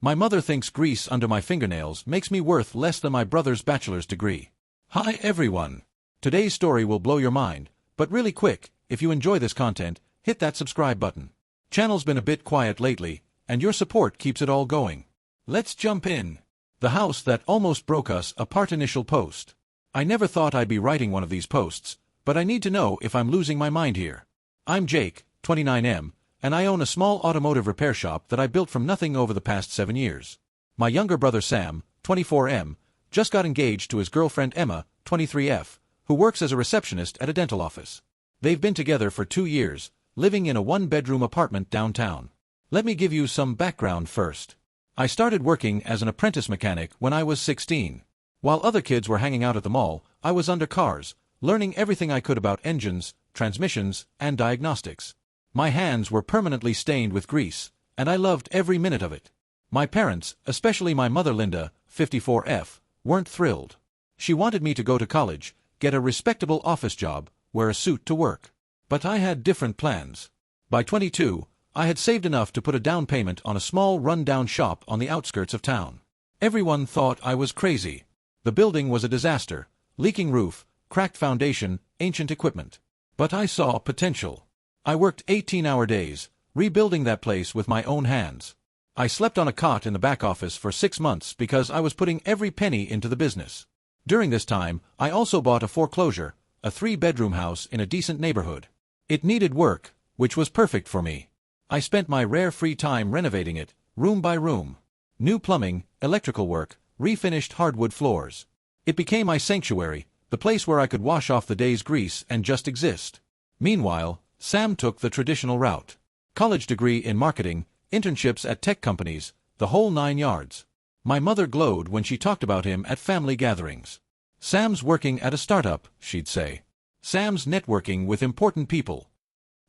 My mother thinks grease under my fingernails makes me worth less than my brother's bachelor's degree. Hi everyone! Today's story will blow your mind, but really quick, if you enjoy this content, hit that subscribe button. Channel's been a bit quiet lately, and your support keeps it all going. Let's jump in. The house that almost broke us apart. Initial post. I never thought I'd be writing one of these posts, but I need to know if I'm losing my mind here. I'm Jake, 29M, and I own a small automotive repair shop that I built from nothing over the past 7 years. My younger brother Sam, 24M, just got engaged to his girlfriend Emma, 23F, who works as a receptionist at a dental office. They've been together for 2 years, living in a one-bedroom apartment downtown. Let me give you some background first. I started working as an apprentice mechanic when I was 16. While other kids were hanging out at the mall, I was under cars, learning everything I could about engines, transmissions, and diagnostics. My hands were permanently stained with grease, and I loved every minute of it. My parents, especially my mother Linda, 54F, weren't thrilled. She wanted me to go to college, get a respectable office job, wear a suit to work. But I had different plans. By 22, I had saved enough to put a down payment on a small run-down shop on the outskirts of town. Everyone thought I was crazy. The building was a disaster, leaking roof, cracked foundation, ancient equipment. But I saw potential. I worked 18-hour days, rebuilding that place with my own hands. I slept on a cot in the back office for 6 months because I was putting every penny into the business. During this time, I also bought a foreclosure, a 3-bedroom house in a decent neighborhood. It needed work, which was perfect for me. I spent my rare free time renovating it, room by room. New plumbing, electrical work, refinished hardwood floors. It became my sanctuary, the place where I could wash off the day's grease and just exist. Meanwhile, Sam took the traditional route. College degree in marketing, internships at tech companies, the whole 9 yards. My mother glowed when she talked about him at family gatherings. Sam's working at a startup, she'd say. Sam's networking with important people.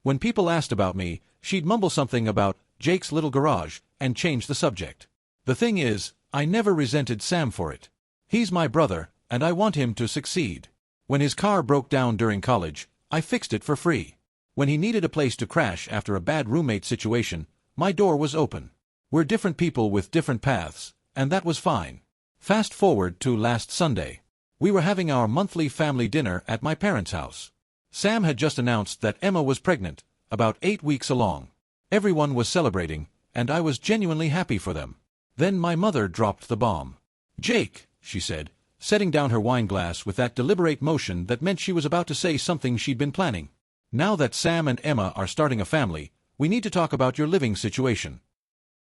When people asked about me, she'd mumble something about Jake's little garage and change the subject. The thing is, I never resented Sam for it. He's my brother, and I want him to succeed. When his car broke down during college, I fixed it for free. When he needed a place to crash after a bad roommate situation, my door was open. We're different people with different paths, and that was fine. Fast forward to last Sunday. We were having our monthly family dinner at my parents' house. Sam had just announced that Emma was pregnant, about 8 weeks along. Everyone was celebrating, and I was genuinely happy for them. Then my mother dropped the bomb. "Jake," she said, setting down her wine glass with that deliberate motion that meant she was about to say something she'd been planning. "Now that Sam and Emma are starting a family, we need to talk about your living situation."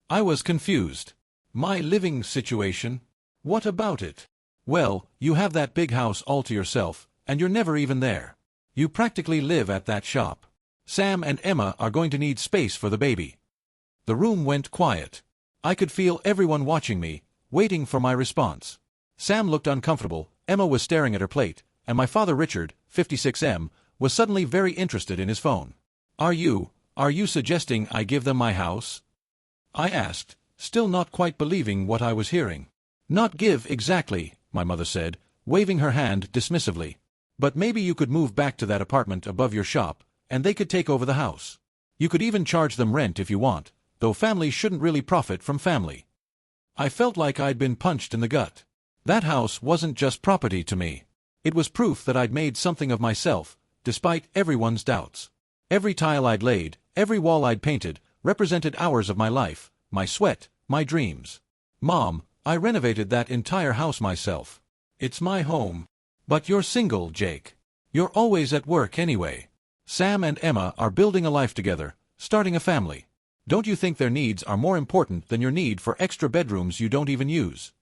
I was confused. My living situation? What about it? Well, you have that big house all to yourself, and you're never even there. You practically live at that shop. Sam and Emma are going to need space for the baby. The room went quiet. I could feel everyone watching me, waiting for my response. Sam looked uncomfortable, Emma was staring at her plate, and my father Richard, 56M, was suddenly very interested in his phone. Are you suggesting I give them my house?" I asked, still not quite believing what I was hearing. "Not give exactly," my mother said, waving her hand dismissively. "But maybe you could move back to that apartment above your shop, and they could take over the house. You could even charge them rent if you want, though families shouldn't really profit from family." I felt like I'd been punched in the gut. That house wasn't just property to me. It was proof that I'd made something of myself, despite everyone's doubts. Every tile I'd laid, every wall I'd painted, represented hours of my life, my sweat, my dreams. "Mom, I renovated that entire house myself. It's my home." "But you're single, Jake. You're always at work anyway. Sam and Emma are building a life together, starting a family. Don't you think their needs are more important than your need for extra bedrooms you don't even use?"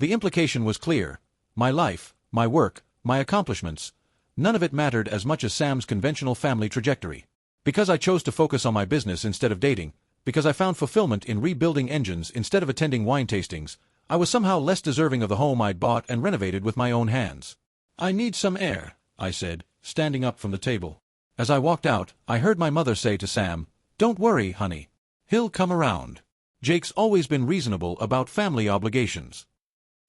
The implication was clear. My life, my work, my accomplishments, none of it mattered as much as Sam's conventional family trajectory. Because I chose to focus on my business instead of dating, because I found fulfillment in rebuilding engines instead of attending wine tastings, I was somehow less deserving of the home I'd bought and renovated with my own hands. "I need some air," I said, standing up from the table. As I walked out, I heard my mother say to Sam, "Don't worry, honey. He'll come around. Jake's always been reasonable about family obligations."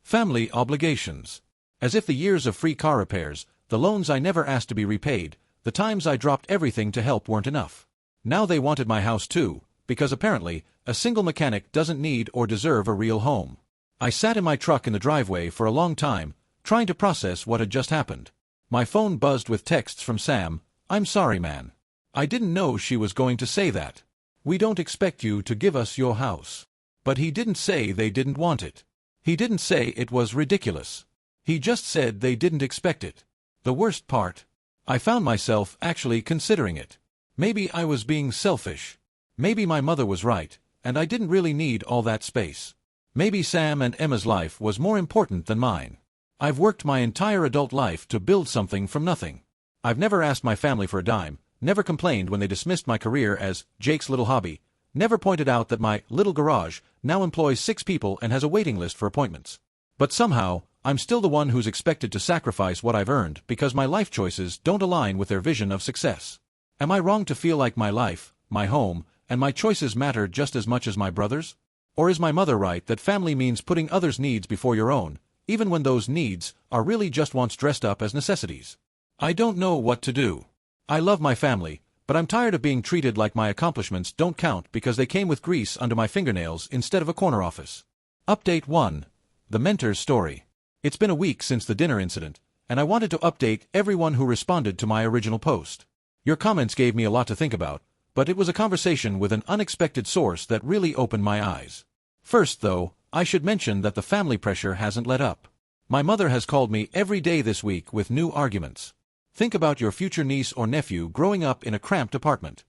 Family obligations. As if the years of free car repairs, the loans I never asked to be repaid, the times I dropped everything to help weren't enough. Now they wanted my house too, because apparently, a single mechanic doesn't need or deserve a real home. I sat in my truck in the driveway for a long time, trying to process what had just happened. My phone buzzed with texts from Sam. "I'm sorry, man. I didn't know she was going to say that. We don't expect you to give us your house." But he didn't say they didn't want it. He didn't say it was ridiculous. He just said they didn't expect it. The worst part? I found myself actually considering it. Maybe I was being selfish. Maybe my mother was right, and I didn't really need all that space. Maybe Sam and Emma's life was more important than mine. I've worked my entire adult life to build something from nothing. I've never asked my family for a dime, never complained when they dismissed my career as Jake's little hobby, never pointed out that my little garage now employs 6 people and has a waiting list for appointments. But somehow, I'm still the one who's expected to sacrifice what I've earned because my life choices don't align with their vision of success. Am I wrong to feel like my life, my home, and my choices matter just as much as my brothers? Or is my mother right that family means putting others' needs before your own, even when those needs are really just wants dressed up as necessities? I don't know what to do. I love my family, but I'm tired of being treated like my accomplishments don't count because they came with grease under my fingernails instead of a corner office. Update 1. The Mentor's Story. It's been a week since the dinner incident, and I wanted to update everyone who responded to my original post. Your comments gave me a lot to think about, but it was a conversation with an unexpected source that really opened my eyes. First, though, I should mention that the family pressure hasn't let up. My mother has called me every day this week with new arguments. Think about your future niece or nephew growing up in a cramped apartment.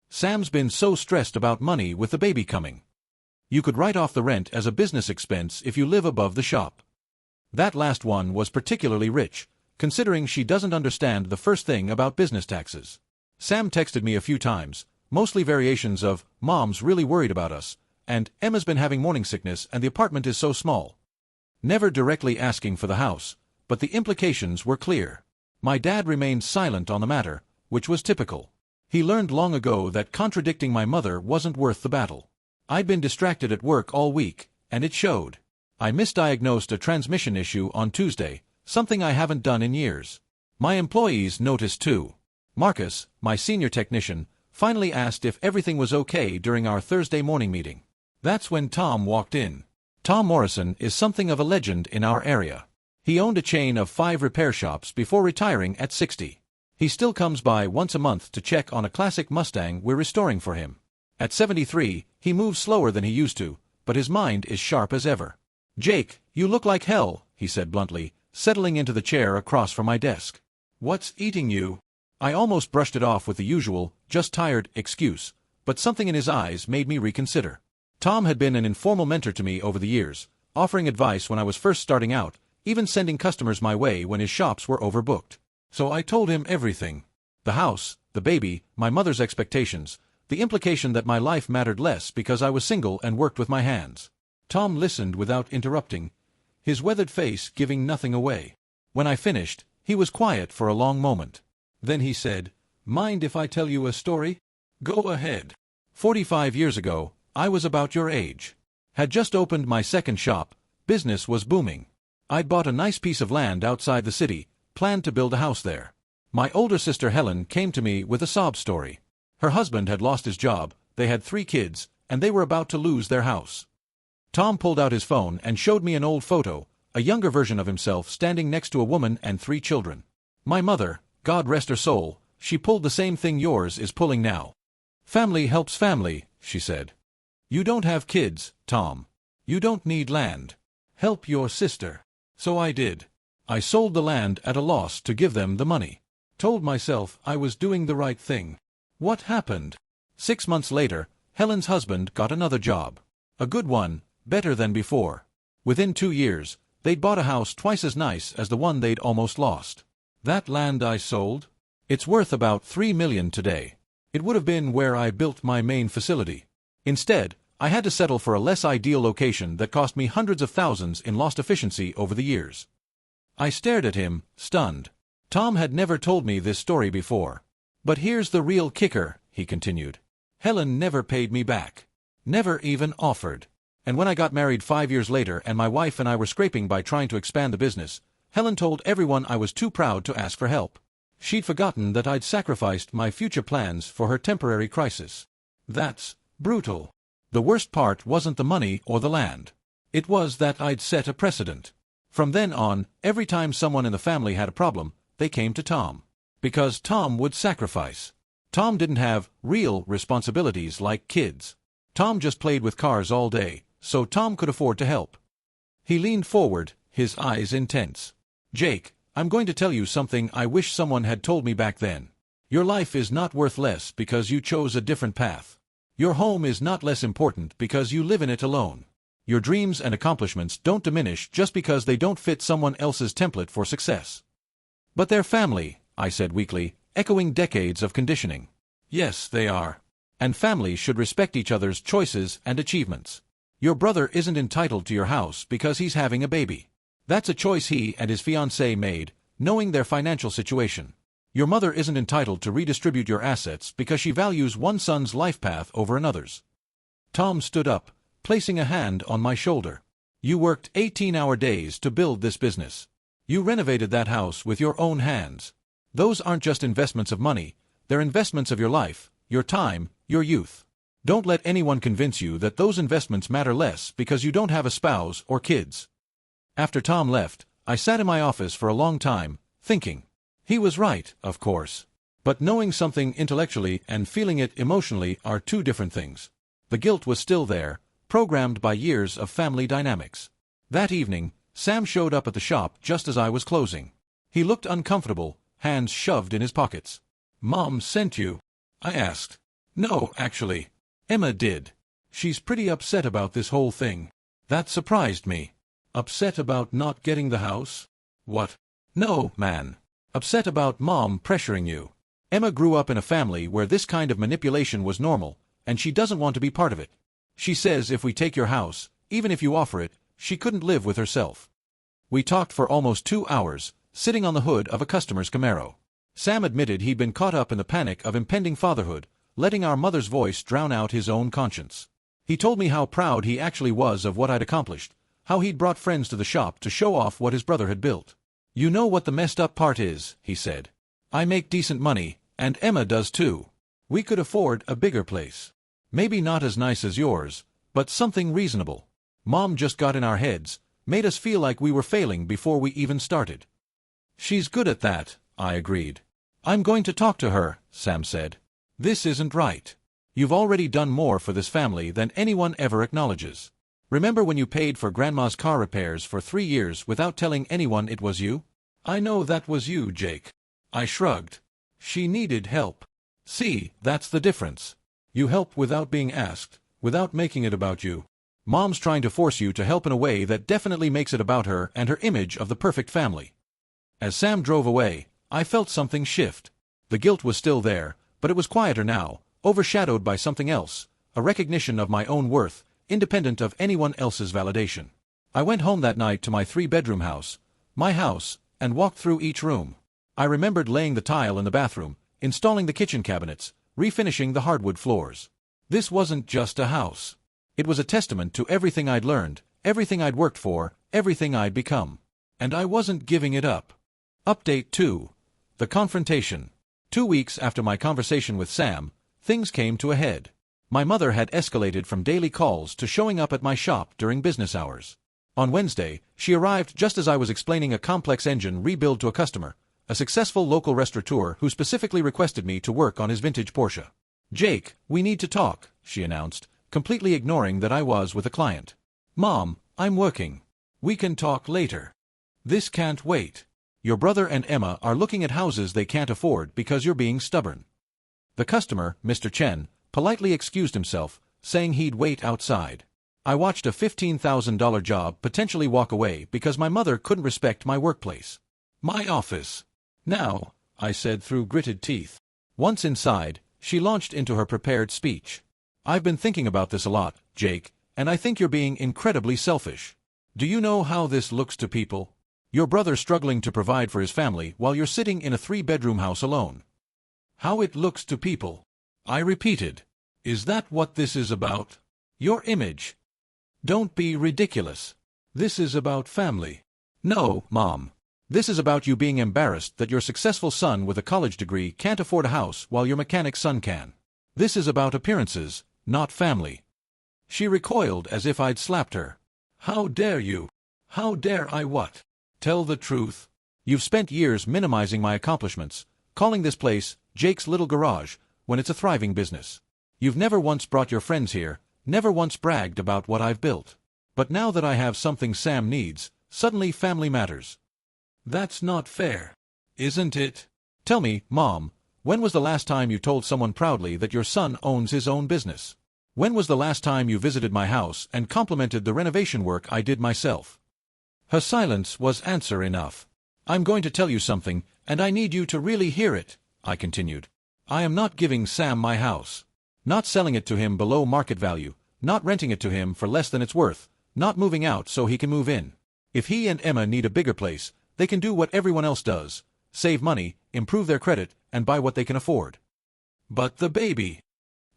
Sam's been so stressed about money with the baby coming. You could write off the rent as a business expense if you live above the shop. That last one was particularly rich, considering she doesn't understand the first thing about business taxes. Sam texted me a few times, mostly variations of, "Mom's really worried about us," and "Emma's been having morning sickness and the apartment is so small." Never directly asking for the house, but the implications were clear. My dad remained silent on the matter, which was typical. He learned long ago that contradicting my mother wasn't worth the battle. I'd been distracted at work all week, and it showed. I misdiagnosed a transmission issue on Tuesday, something I haven't done in years. My employees noticed too. Marcus, my senior technician, finally asked if everything was okay during our Thursday morning meeting. That's when Tom walked in. Tom Morrison is something of a legend in our area. He owned a chain of 5 repair shops before retiring at 60. He still comes by once a month to check on a classic Mustang we're restoring for him. At 73, he moves slower than he used to, but his mind is sharp as ever. "Jake, you look like hell," he said bluntly, settling into the chair across from my desk. "What's eating you?" I almost brushed it off with the usual, "just tired," excuse, but something in his eyes made me reconsider. Tom had been an informal mentor to me over the years, offering advice when I was first starting out, even sending customers my way when his shops were overbooked. So I told him everything. The house, the baby, my mother's expectations, the implication that my life mattered less because I was single and worked with my hands. Tom listened without interrupting, his weathered face giving nothing away. When I finished, he was quiet for a long moment. Then he said, "Mind if I tell you a story?" "Go ahead." 45 years ago, I was about your age. Had just opened my second shop, business was booming. I'd bought a nice piece of land outside the city, planned to build a house there. My older sister Helen came to me with a sob story. Her husband had lost his job, they had 3 kids, and they were about to lose their house. Tom pulled out his phone and showed me an old photo, a younger version of himself standing next to a woman and 3 children. My mother, God rest her soul, she pulled the same thing yours is pulling now. "Family helps family," she said. "You don't have kids, Tom. You don't need land. Help your sister." So I did. I sold the land at a loss to give them the money. Told myself I was doing the right thing. What happened? 6 months later, Helen's husband got another job. A good one, better than before. Within 2 years, they'd bought a house twice as nice as the one they'd almost lost. That land I sold? It's worth about $3 million today. It would have been where I built my main facility. Instead, I had to settle for a less ideal location that cost me hundreds of thousands in lost efficiency over the years. I stared at him, stunned. Tom had never told me this story before. "But here's the real kicker," he continued. "Helen never paid me back. Never even offered. And when I got married 5 years later and my wife and I were scraping by trying to expand the business, Helen told everyone I was too proud to ask for help. She'd forgotten that I'd sacrificed my future plans for her temporary crisis. That's Brutal. The worst part wasn't the money or the land. It was that I'd set a precedent. From then on, every time someone in the family had a problem, they came to Tom. Because Tom would sacrifice. Tom didn't have real responsibilities like kids. Tom just played with cars all day, so Tom could afford to help. He leaned forward, his eyes intense. Jake, I'm going to tell you something I wish someone had told me back then. Your life is not worth less because you chose a different path. Your home is not less important because you live in it alone. Your dreams and accomplishments don't diminish just because they don't fit someone else's template for success. But they're family, I said weakly, echoing decades of conditioning. Yes, they are. And families should respect each other's choices and achievements. Your brother isn't entitled to your house because he's having a baby. That's a choice he and his fiancée made, knowing their financial situation. Your mother isn't entitled to redistribute your assets because she values one son's life path over another's. Tom stood up, placing a hand on my shoulder. You worked 18-hour days to build this business. You renovated that house with your own hands. Those aren't just investments of money, they're investments of your life, your time, your youth. Don't let anyone convince you that those investments matter less because you don't have a spouse or kids. After Tom left, I sat in my office for a long time, thinking. He was right, of course. But knowing something intellectually and feeling it emotionally are two different things. The guilt was still there, programmed by years of family dynamics. That evening, Sam showed up at the shop just as I was closing. He looked uncomfortable, hands shoved in his pockets. Mom sent you? I asked. No, actually. Emma did. She's pretty upset about this whole thing. That surprised me. Upset about not getting the house? What? No, man. Upset about Mom pressuring you. Emma grew up in a family where this kind of manipulation was normal, and she doesn't want to be part of it. She says if we take your house, even if you offer it, she couldn't live with herself. We talked for almost 2 hours, sitting on the hood of a customer's Camaro. Sam admitted he'd been caught up in the panic of impending fatherhood, letting our mother's voice drown out his own conscience. He told me how proud he actually was of what I'd accomplished, how he'd brought friends to the shop to show off what his brother had built. You know what the messed up part is, he said. I make decent money, and Emma does too. We could afford a bigger place. Maybe not as nice as yours, but something reasonable. Mom just got in our heads, made us feel like we were failing before we even started. She's good at that, I agreed. I'm going to talk to her, Sam said. This isn't right. You've already done more for this family than anyone ever acknowledges. Remember when you paid for Grandma's car repairs for 3 years without telling anyone it was you? I know that was you, Jake. I shrugged. She needed help. See, that's the difference. You help without being asked, without making it about you. Mom's trying to force you to help in a way that definitely makes it about her and her image of the perfect family. As Sam drove away, I felt something shift. The guilt was still there, but it was quieter now, overshadowed by something else, a recognition of my own worth, independent of anyone else's validation. I went home that night to my 3-bedroom house, my house, and walked through each room. I remembered laying the tile in the bathroom, installing the kitchen cabinets, refinishing the hardwood floors. This wasn't just a house. It was a testament to everything I'd learned, everything I'd worked for, everything I'd become. And I wasn't giving it up. Update 2. The confrontation. 2 weeks after my conversation with Sam, things came to a head. My mother had escalated from daily calls to showing up at my shop during business hours. On Wednesday, she arrived just as I was explaining a complex engine rebuild to a customer, a successful local restaurateur who specifically requested me to work on his vintage Porsche. Jake, we need to talk, she announced, completely ignoring that I was with a client. Mom, I'm working. We can talk later. This can't wait. Your brother and Emma are looking at houses they can't afford because you're being stubborn. The customer, Mr. Chen, politely excused himself, saying he'd wait outside. I watched a $15,000 job potentially walk away because my mother couldn't respect my workplace. My office. Now, I said through gritted teeth. Once inside, she launched into her prepared speech. I've been thinking about this a lot, Jake, and I think you're being incredibly selfish. Do you know how this looks to people? Your brother struggling to provide for his family while you're sitting in a 3-bedroom house alone. How it looks to people. I repeated. Is that what this is about? Your image. Don't be ridiculous. This is about family. No, Mom. This is about you being embarrassed that your successful son with a college degree can't afford a house while your mechanic son can. This is about appearances, not family. She recoiled as if I'd slapped her. How dare you? How dare I what? Tell the truth. You've spent years minimizing my accomplishments, calling this place Jake's little garage, when it's a thriving business. You've never once brought your friends here, never once bragged about what I've built. But now that I have something Sam needs, suddenly family matters. That's not fair, isn't it? Tell me, Mom, when was the last time you told someone proudly that your son owns his own business? When was the last time you visited my house and complimented the renovation work I did myself? Her silence was answer enough. I'm going to tell you something, and I need you to really hear it, I continued. I am not giving Sam my house. Not selling it to him below market value, not renting it to him for less than it's worth, not moving out so he can move in. If he and Emma need a bigger place, they can do what everyone else does, save money, improve their credit, and buy what they can afford. But the baby.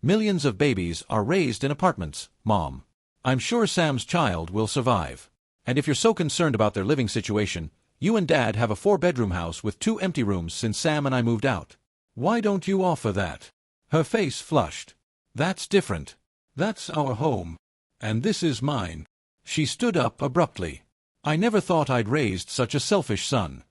Millions of babies are raised in apartments, Mom. I'm sure Sam's child will survive. And if you're so concerned about their living situation, you and Dad have a 4-bedroom house with 2 empty rooms since Sam and I moved out. Why don't you offer that? Her face flushed. That's different. That's our home. And this is mine. She stood up abruptly. I never thought I'd raised such a selfish son.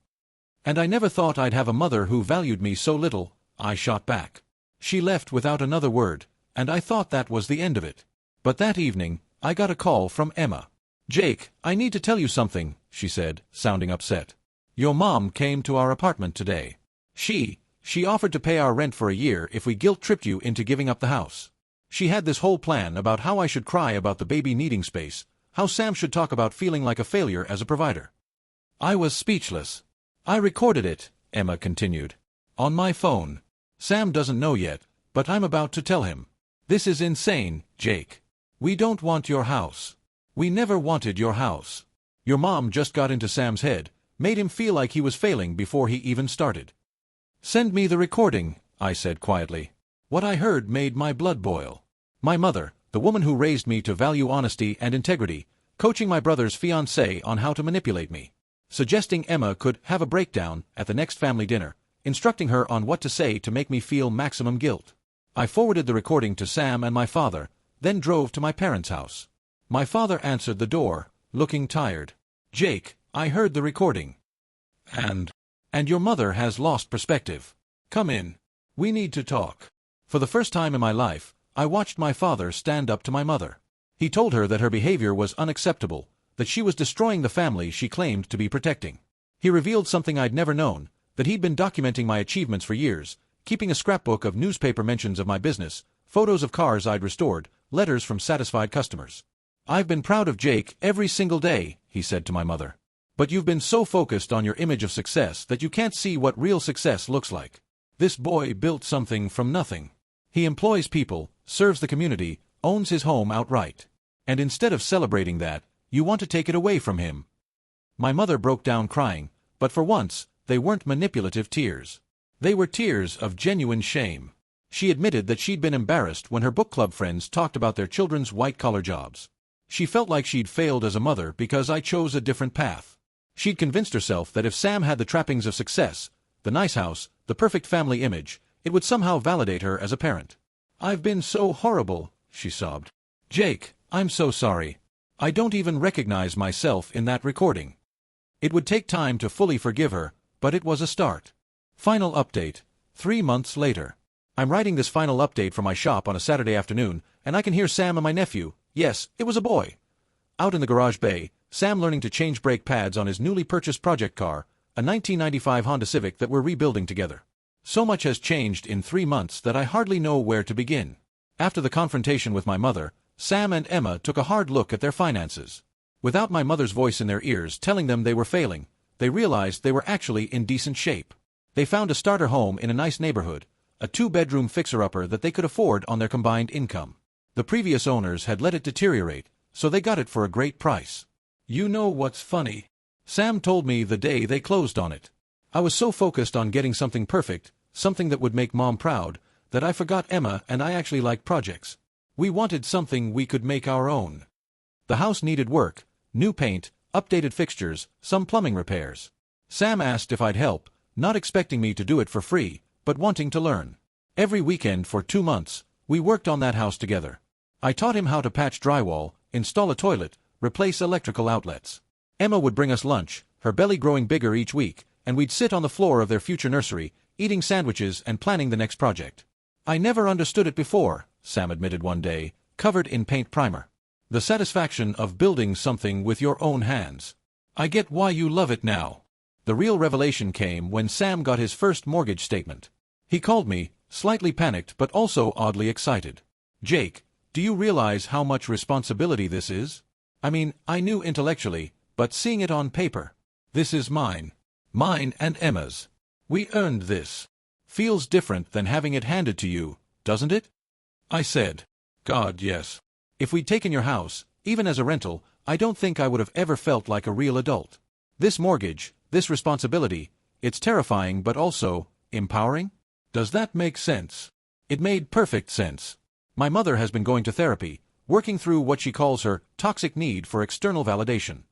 And I never thought I'd have a mother who valued me so little, I shot back. She left without another word, and I thought that was the end of it. But that evening, I got a call from Emma. Jake, I need to tell you something, she said, sounding upset. Your mom came to our apartment today. She offered to pay our rent for a year if we guilt-tripped you into giving up the house. She had this whole plan about how I should cry about the baby needing space, how Sam should talk about feeling like a failure as a provider. I was speechless. I recorded it, Emma continued. On my phone. Sam doesn't know yet, but I'm about to tell him. This is insane, Jake. We don't want your house. We never wanted your house. Your mom just got into Sam's head, made him feel like he was failing before he even started. Send me the recording, I said quietly. What I heard made my blood boil. My mother, the woman who raised me to value honesty and integrity, coaching my brother's fiancé on how to manipulate me. Suggesting Emma could have a breakdown at the next family dinner, instructing her on what to say to make me feel maximum guilt. I forwarded the recording to Sam and my father, then drove to my parents' house. My father answered the door, looking tired. Jake, I heard the recording. And your mother has lost perspective. Come in. We need to talk. For the first time in my life, I watched my father stand up to my mother. He told her that her behavior was unacceptable, that she was destroying the family she claimed to be protecting. He revealed something I'd never known, that he'd been documenting my achievements for years, keeping a scrapbook of newspaper mentions of my business, photos of cars I'd restored, letters from satisfied customers. I've been proud of Jake every single day, he said to my mother. But you've been so focused on your image of success that you can't see what real success looks like. This boy built something from nothing. He employs people, serves the community, owns his home outright. And instead of celebrating that, you want to take it away from him. My mother broke down crying, but for once, they weren't manipulative tears. They were tears of genuine shame. She admitted that she'd been embarrassed when her book club friends talked about their children's white-collar jobs. She felt like she'd failed as a mother because I chose a different path. She'd convinced herself that if Sam had the trappings of success, the nice house, the perfect family image, it would somehow validate her as a parent. I've been so horrible, she sobbed. Jake, I'm so sorry. I don't even recognize myself in that recording. It would take time to fully forgive her, but it was a start. Final update. 3 months later. I'm writing this final update for my shop on a Saturday afternoon, and I can hear Sam and my nephew, yes, it was a boy, out in the garage bay, Sam learning to change brake pads on his newly purchased project car, a 1995 Honda Civic that we're rebuilding together. So much has changed in 3 months that I hardly know where to begin. After the confrontation with my mother, Sam and Emma took a hard look at their finances. Without my mother's voice in their ears telling them they were failing, they realized they were actually in decent shape. They found a starter home in a nice neighborhood, a 2-bedroom fixer-upper that they could afford on their combined income. The previous owners had let it deteriorate, so they got it for a great price. You know what's funny? Sam told me the day they closed on it. I was so focused on getting something perfect, something that would make Mom proud, that I forgot Emma and I actually liked projects. We wanted something we could make our own. The house needed work, new paint, updated fixtures, some plumbing repairs. Sam asked if I'd help, not expecting me to do it for free, but wanting to learn. Every weekend for 2 months, we worked on that house together. I taught him how to patch drywall, install a toilet, replace electrical outlets. Emma would bring us lunch, her belly growing bigger each week, and we'd sit on the floor of their future nursery, eating sandwiches and planning the next project. I never understood it before, Sam admitted one day, covered in paint primer. The satisfaction of building something with your own hands. I get why you love it now. The real revelation came when Sam got his first mortgage statement. He called me, slightly panicked but also oddly excited. Jake, do you realize how much responsibility this is? I mean, I knew intellectually, but seeing it on paper. This is mine. Mine and Emma's. We earned this. Feels different than having it handed to you, doesn't it? I said. God, yes. If we'd taken your house, even as a rental, I don't think I would have ever felt like a real adult. This mortgage, this responsibility, it's terrifying but also empowering? Does that make sense? It made perfect sense. My mother has been going to therapy, working through what she calls her toxic need for external validation.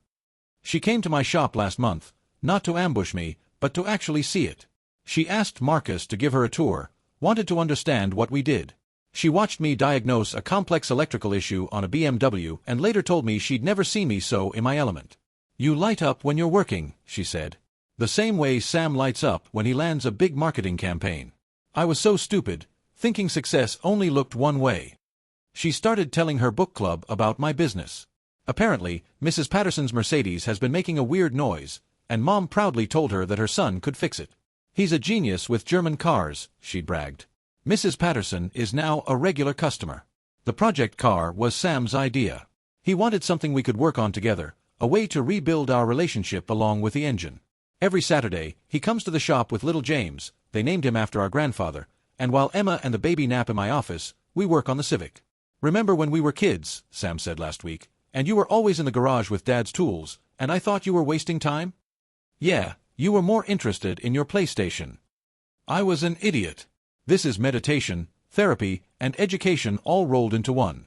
She came to my shop last month, not to ambush me, but to actually see it. She asked Marcus to give her a tour, wanted to understand what we did. She watched me diagnose a complex electrical issue on a BMW and later told me she'd never seen me so in my element. You light up when you're working, she said. The same way Sam lights up when he lands a big marketing campaign. I was so stupid, thinking success only looked one way. She started telling her book club about my business. Apparently, Mrs. Patterson's Mercedes has been making a weird noise, and Mom proudly told her that her son could fix it. He's a genius with German cars, she bragged. Mrs. Patterson is now a regular customer. The project car was Sam's idea. He wanted something we could work on together, a way to rebuild our relationship along with the engine. Every Saturday, he comes to the shop with little James, they named him after our grandfather, and while Emma and the baby nap in my office, we work on the Civic. Remember when we were kids, Sam said last week, and you were always in the garage with Dad's tools, and I thought you were wasting time? Yeah, you were more interested in your PlayStation. I was an idiot. This is meditation, therapy, and education all rolled into one.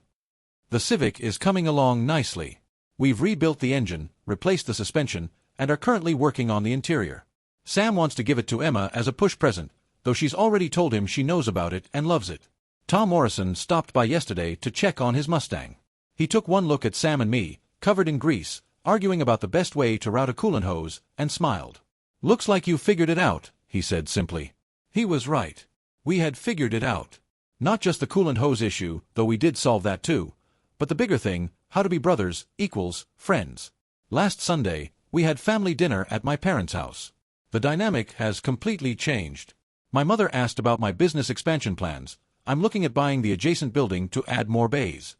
The Civic is coming along nicely. We've rebuilt the engine, replaced the suspension, and are currently working on the interior. Sam wants to give it to Emma as a push present, though she's already told him she knows about it and loves it. Tom Morrison stopped by yesterday to check on his Mustang. He took one look at Sam and me, covered in grease, arguing about the best way to route a coolant hose, and smiled. Looks like you figured it out, he said simply. He was right. We had figured it out. Not just the coolant hose issue, though we did solve that too, but the bigger thing, how to be brothers equals friends. Last Sunday, we had family dinner at my parents' house. The dynamic has completely changed. My mother asked about my business expansion plans. I'm looking at buying the adjacent building to add more bays.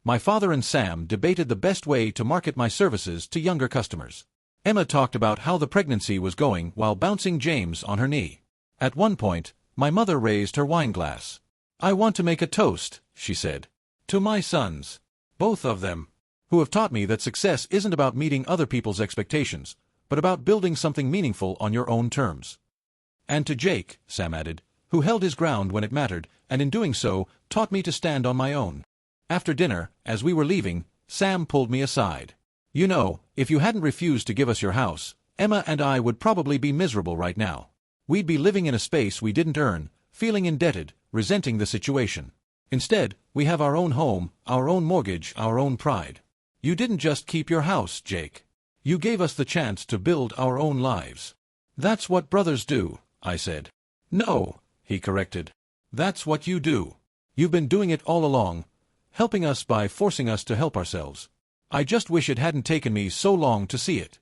My father and Sam debated the best way to market my services to younger customers. Emma talked about how the pregnancy was going while bouncing James on her knee. At one point, my mother raised her wine glass. I want to make a toast, she said. To my sons. Both of them. Who have taught me that success isn't about meeting other people's expectations, but about building something meaningful on your own terms. And to Jake, Sam added, who held his ground when it mattered, and in doing so, taught me to stand on my own. After dinner, as we were leaving, Sam pulled me aside. You know, if you hadn't refused to give us your house, Emma and I would probably be miserable right now. We'd be living in a space we didn't earn, feeling indebted, resenting the situation. Instead, we have our own home, our own mortgage, our own pride. You didn't just keep your house, Jake. You gave us the chance to build our own lives. That's what brothers do, I said. No, he corrected. That's what you do. You've been doing it all along, helping us by forcing us to help ourselves. I just wish it hadn't taken me so long to see it.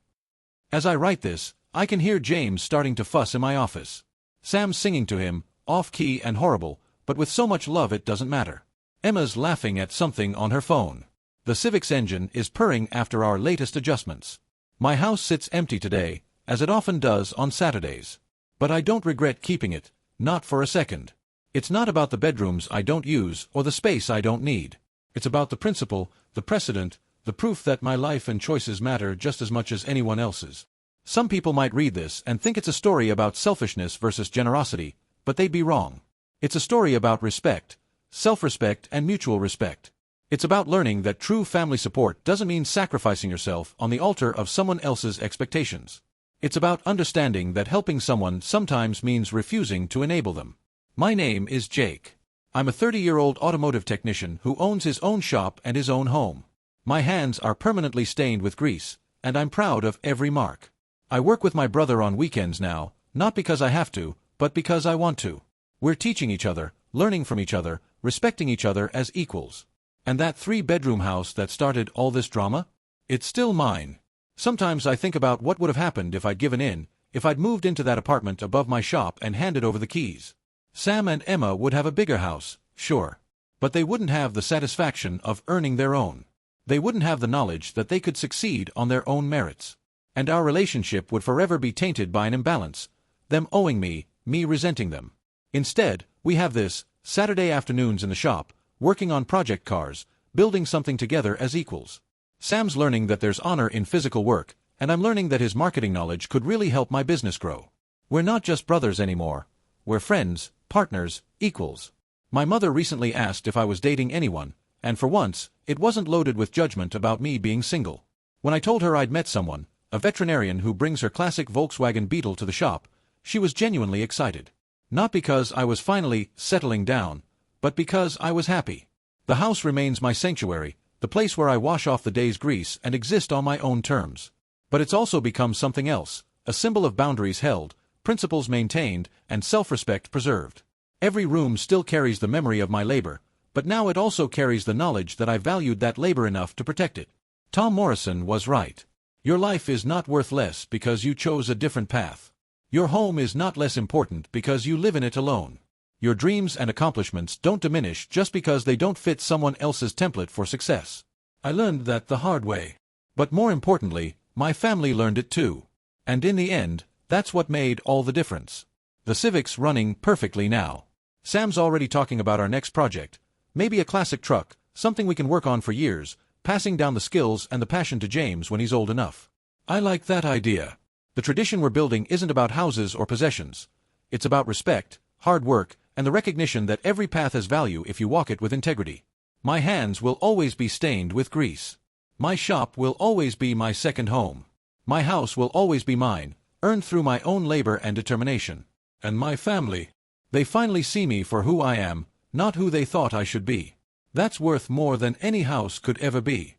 As I write this, I can hear James starting to fuss in my office. Sam's singing to him, off-key and horrible, but with so much love it doesn't matter. Emma's laughing at something on her phone. The Civic's engine is purring after our latest adjustments. My house sits empty today, as it often does on Saturdays. But I don't regret keeping it, not for a second. It's not about the bedrooms I don't use or the space I don't need. It's about the principle, the precedent, the proof that my life and choices matter just as much as anyone else's. Some people might read this and think it's a story about selfishness versus generosity, but they'd be wrong. It's a story about respect, self-respect and mutual respect. It's about learning that true family support doesn't mean sacrificing yourself on the altar of someone else's expectations. It's about understanding that helping someone sometimes means refusing to enable them. My name is Jake. I'm a 30-year-old automotive technician who owns his own shop and his own home. My hands are permanently stained with grease, and I'm proud of every mark. I work with my brother on weekends now, not because I have to, but because I want to. We're teaching each other, learning from each other, respecting each other as equals. And that 3-bedroom house that started all this drama? It's still mine. Sometimes I think about what would have happened if I'd given in, if I'd moved into that apartment above my shop and handed over the keys. Sam and Emma would have a bigger house, sure. But they wouldn't have the satisfaction of earning their own. They wouldn't have the knowledge that they could succeed on their own merits. And our relationship would forever be tainted by an imbalance, them owing me resenting them. Instead, we have this, Saturday afternoons in the shop, working on project cars, building something together as equals. Sam's learning that there's honor in physical work, and I'm learning that his marketing knowledge could really help my business grow. We're not just brothers anymore. We're friends, partners, equals. My mother recently asked if I was dating anyone, and for once, it wasn't loaded with judgment about me being single. When I told her I'd met someone, a veterinarian who brings her classic Volkswagen Beetle to the shop, she was genuinely excited. Not because I was finally settling down, but because I was happy. The house remains my sanctuary, the place where I wash off the day's grease and exist on my own terms. But it's also become something else, a symbol of boundaries held, principles maintained, and self-respect preserved. Every room still carries the memory of my labor, but now it also carries the knowledge that I valued that labor enough to protect it. Tom Morrison was right. Your life is not worth less because you chose a different path. Your home is not less important because you live in it alone. Your dreams and accomplishments don't diminish just because they don't fit someone else's template for success. I learned that the hard way. But more importantly, my family learned it too. And in the end, that's what made all the difference. The Civic's running perfectly now. Sam's already talking about our next project. Maybe a classic truck, something we can work on for years, passing down the skills and the passion to James when he's old enough. I like that idea. The tradition we're building isn't about houses or possessions. It's about respect, hard work, and the recognition that every path has value if you walk it with integrity. My hands will always be stained with grease. My shop will always be my second home. My house will always be mine, earned through my own labor and determination. And my family, they finally see me for who I am, not who they thought I should be. That's worth more than any house could ever be.